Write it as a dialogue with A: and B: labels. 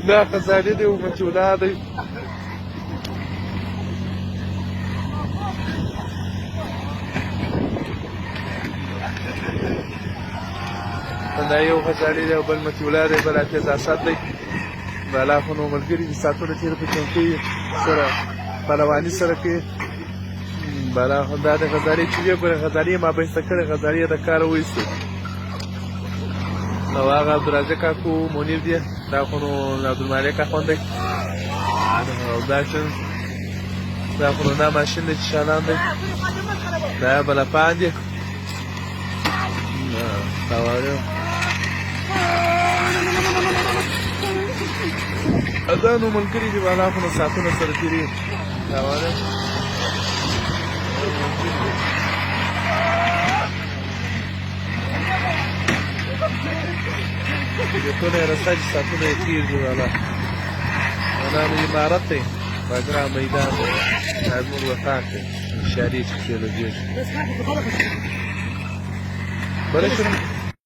A: دا خزانې دی ومچولا دی دا یو خزانې دی او بل مچولا دی بل حافظ اسد دی بالا خو نو ملګري دي ساعتونه تېره په چوکۍ سره پهلواني سره کوي بالا خو دا د غزالې چې ویې ګورې غزالې یې مابینځته کړې غزالې یې د کاره وایستې او هغه عبدالرازق کاکو منیر دی دا خو نو عبدالمالک اخوند دی او دا خو نو دا ماشین دی چې شالان دی دا بلپان دی دا نو ملګري دي بالا خو نو ساعتونه سره تېرېږي بیتونه یې رسته چې ساعتونه یې تېر دي بالا دا نو عمارت دی باګرام میدان دی دا زموږ وطن دی اشارې چې پکې لګېږي بله شنو